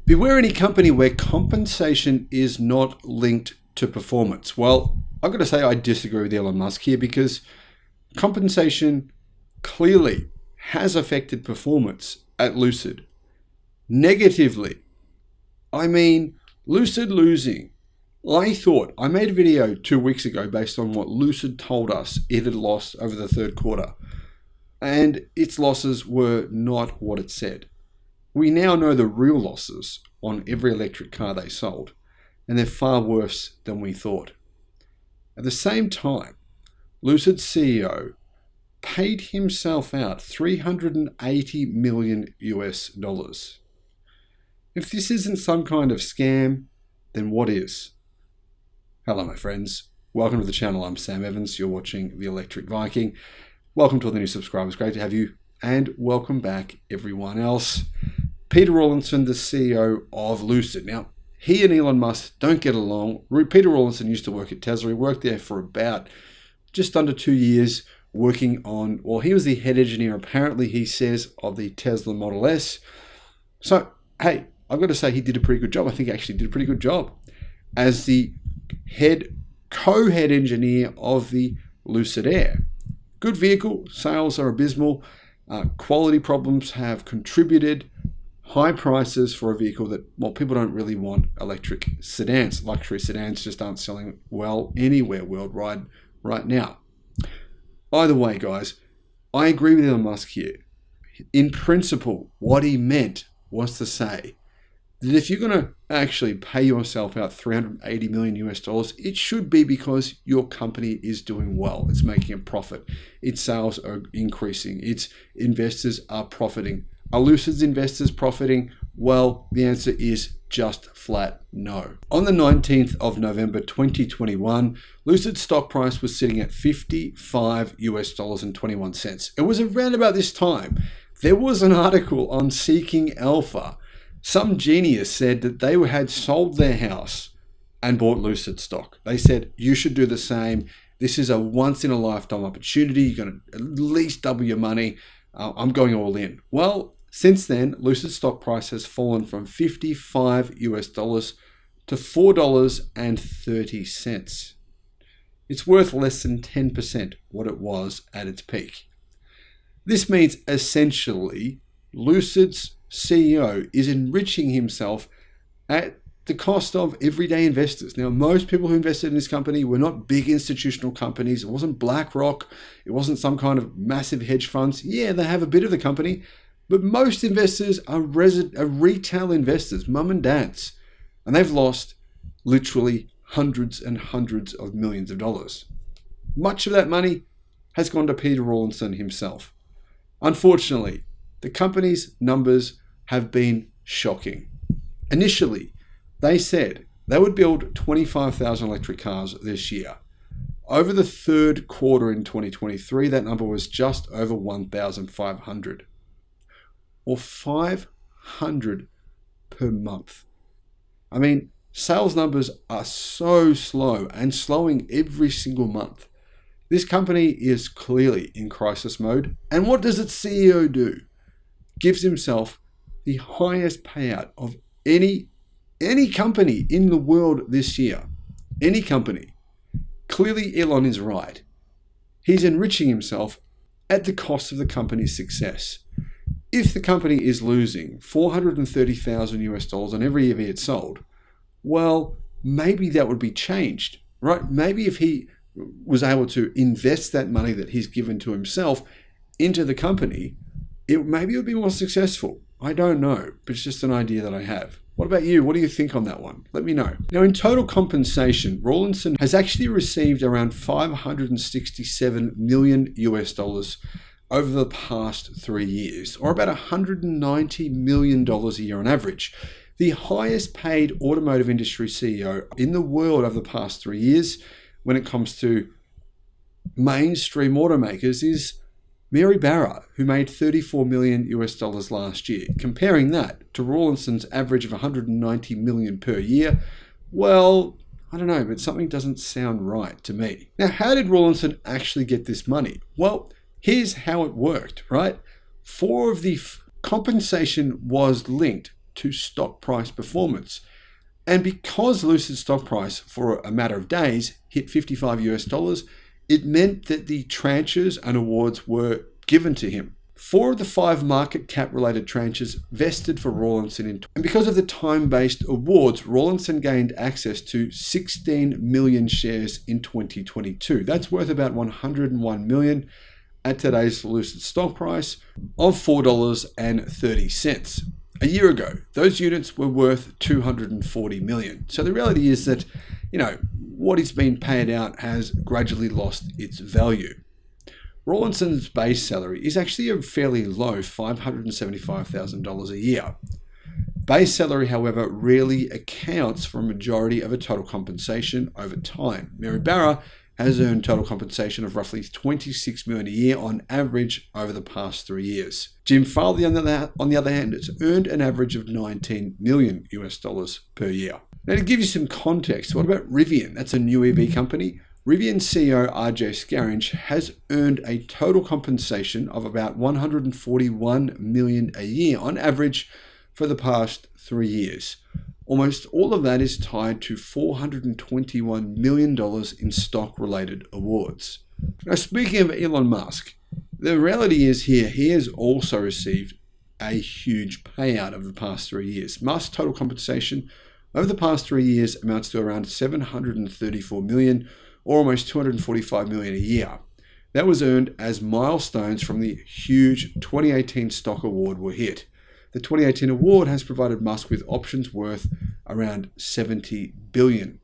Beware any company where compensation is not linked to performance. Well, I've got to say I disagree with Elon Musk here because compensation clearly has affected performance at Lucid negatively. I mean, Lucid losing. I made a video 2 weeks ago based on what Lucid told us it had lost over the third quarter, and its losses were not what it said. We now know the real losses on every electric car they sold, and they're far worse than we thought. At the same time, Lucid CEO paid himself out $380 million US. If this isn't some kind of scam, then what is? Hello, my friends. Welcome to the channel. I'm Sam Evans. You're watching the Electric Viking. Welcome to all the new subscribers. Great to have you. And welcome back, everyone else. Peter Rawlinson, the CEO of Lucid. Now, he and Elon Musk don't get along. Peter Rawlinson used to work at Tesla. He worked there for about just under 2 years working on, well, he was the head engineer, apparently, he says, of the Tesla Model S. So, hey, I've got to say he did a pretty good job. I think he actually did a pretty good job as the co-head engineer of the Lucid Air. Good vehicle, sales are abysmal, quality problems have contributed, high prices for a vehicle that, well, people don't really want electric sedans. Luxury sedans just aren't selling well anywhere worldwide right now. Either way, guys, I agree with Elon Musk here. In principle, what he meant was to say that if you're going to actually pay yourself out $380 million US, it should be because your company is doing well. It's making a profit. Its sales are increasing. Its investors are profiting. Are Lucid's investors profiting? Well, the answer is just flat no. On the 19th of November 2021, Lucid's stock price was sitting at $55 US.21. It was around about this time. There was an article on Seeking Alpha. Some genius said that they had sold their house and bought Lucid stock. They said, you should do the same. This is a once-in-a-lifetime opportunity. You're going to at least double your money. I'm going all in. Well, since then, Lucid's stock price has fallen from $55 US to $4.30. It's worth less than 10% what it was at its peak. This means essentially Lucid's CEO is enriching himself at the cost of everyday investors. Now, most people who invested in this company were not big institutional companies. It wasn't BlackRock. It wasn't some kind of massive hedge funds. Yeah, they have a bit of the company, but most investors are retail investors, mum and dads, and they've lost literally hundreds and hundreds of millions of dollars. Much of that money has gone to Peter Rawlinson himself. Unfortunately, the company's numbers have been shocking. Initially, they said they would build 25,000 electric cars this year. Over the third quarter in 2023, that number was just over 1,500. Or 500 per month. I mean, sales numbers are so slow and slowing every single month. This company is clearly in crisis mode. And what does its CEO do? Gives himself the highest payout of any company in the world this year. Any company. Clearly, Elon is right. He's enriching himself at the cost of the company's success. If the company is losing $430,000 US on every EV it sold, well, maybe that would be changed, right? Maybe if he was able to invest that money that he's given to himself into the company, maybe it would be more successful. I don't know, but it's just an idea that I have. What about you? What do you think on that one? Let me know. Now, in total compensation, Rawlinson has actually received around $567 million US over the past 3 years, or about $190 million a year on average. The highest paid automotive industry CEO in the world over the past 3 years when it comes to mainstream automakers is Mary Barra, who made $34 million US last year. Comparing that to Rawlinson's average of $190 million per year, well, I don't know, but something doesn't sound right to me. Now, how did Rawlinson actually get this money? Well, here's how it worked, right? Compensation was linked to stock price performance. And because Lucid's stock price for a matter of days hit $55, it meant that the tranches and awards were given to him. 4 of the 5 market cap related tranches vested for Rawlinson and because of the time-based awards, Rawlinson gained access to 16 million shares in 2022. That's worth about 101 million at today's Lucid stock price of $4.30. A year ago, those units were worth 240 million. So the reality is that, what is being paid out has gradually lost its value. Rawlinson's base salary is actually a fairly low $575,000 a year. Base salary, however, rarely accounts for a majority of a total compensation over time. Mary Barra has earned total compensation of roughly $26 million a year on average over the past 3 years. Jim Farley, on the other hand, has earned an average of $19 million per year. Now, to give you some context, what about Rivian? That's a new EV company. Rivian CEO RJ Scaringe has earned a total compensation of about $141 million a year on average for the past 3 years. Almost all of that is tied to $421 million in stock-related awards. Now, speaking of Elon Musk, the reality is here, he has also received a huge payout over the past 3 years. Musk's total compensation over the past 3 years amounts to around $734 million, or almost $245 million a year. That was earned as milestones from the huge 2018 stock award were hit. The 2018 award has provided Musk with options worth around $70 billion.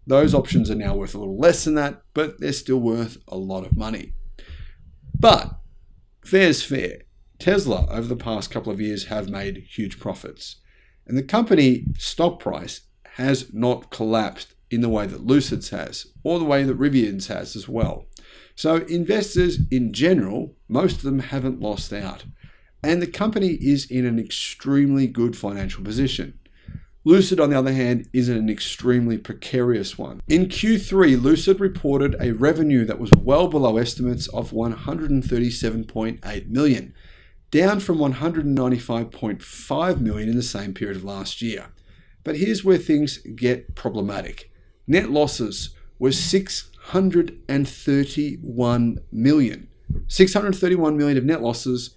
Those options are now worth a little less than that, but they're still worth a lot of money. But fair's fair. Tesla, over the past couple of years, have made huge profits. And the company stock price has not collapsed in the way that Lucid's has, or the way that Rivian's has as well. So investors in general, most of them haven't lost out. And the company is in an extremely good financial position. Lucid, on the other hand, is in an extremely precarious one. In Q3, Lucid reported a revenue that was well below estimates of $137.8 million, down from $195.5 million in the same period of last year. But here's where things get problematic. Net losses were $631 million. $631 million of net losses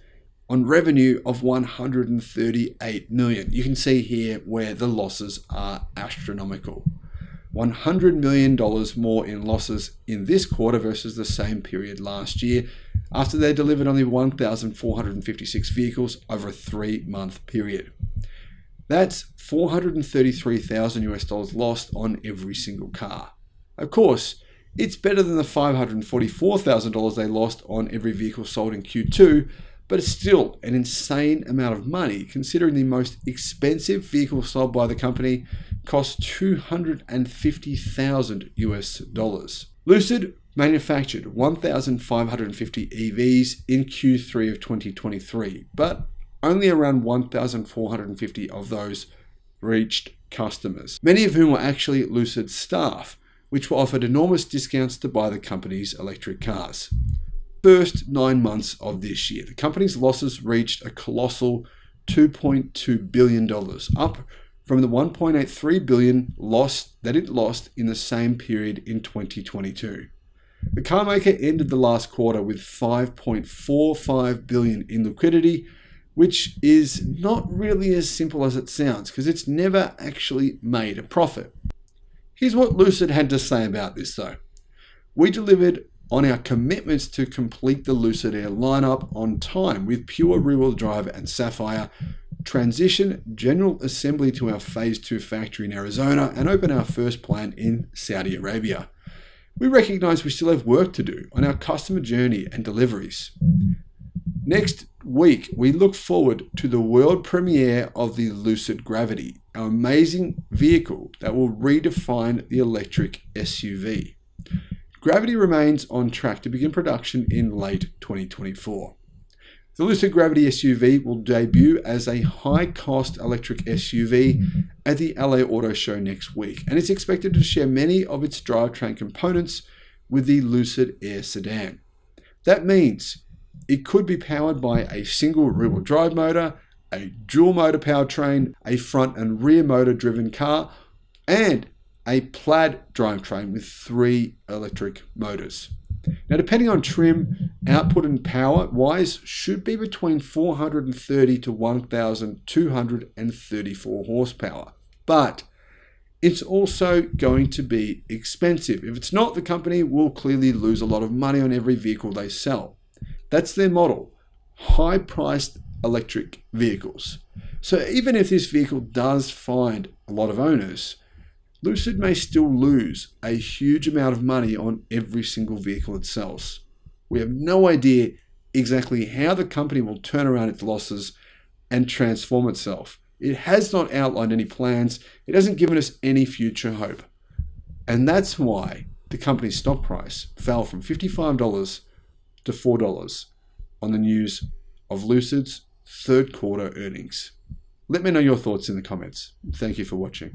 on revenue of $138 million. You can see here where the losses are astronomical. $100 million more in losses in this quarter versus the same period last year, after they delivered only 1,456 vehicles over a 3-month period. That's $433,000 lost on every single car. Of course, it's better than the $544,000 they lost on every vehicle sold in Q2, but it's still an insane amount of money considering the most expensive vehicle sold by the company cost $250,000. Lucid manufactured 1,550 EVs in Q3 of 2023, but only around 1,450 of those reached customers, many of whom were actually Lucid staff, which were offered enormous discounts to buy the company's electric cars. First 9 months of this year, the company's losses reached a colossal $2.2 billion, up from the $1.83 billion loss that it lost in the same period in 2022. The carmaker ended the last quarter with $5.45 billion in liquidity, which is not really as simple as it sounds because it's never actually made a profit. Here's what Lucid had to say about this though. We delivered on our commitments to complete the Lucid Air lineup on time with pure rear-wheel drive and Sapphire, transition general assembly to our Phase 2 factory in Arizona, and open our first plant in Saudi Arabia. We recognize we still have work to do on our customer journey and deliveries. Next week, we look forward to the world premiere of the Lucid Gravity, our amazing vehicle that will redefine the electric SUV. Gravity remains on track to begin production in late 2024. The Lucid Gravity SUV will debut as a high-cost electric SUV at the LA Auto Show next week, and it's expected to share many of its drivetrain components with the Lucid Air sedan. That means it could be powered by a single rear-wheel drive motor, a dual motor powertrain, a front and rear motor driven car, and a plaid drivetrain with 3 electric motors. Now, depending on trim, output and power wise should be between 430 to 1,234 horsepower. But it's also going to be expensive. If it's not, the company will clearly lose a lot of money on every vehicle they sell. That's their model. High-priced electric vehicles. So even if this vehicle does find a lot of owners, Lucid may still lose a huge amount of money on every single vehicle it sells. We have no idea exactly how the company will turn around its losses and transform itself. It has not outlined any plans. It hasn't given us any future hope. And that's why the company's stock price fell from $55 to $4 on the news of Lucid's third quarter earnings. Let me know your thoughts in the comments. Thank you for watching.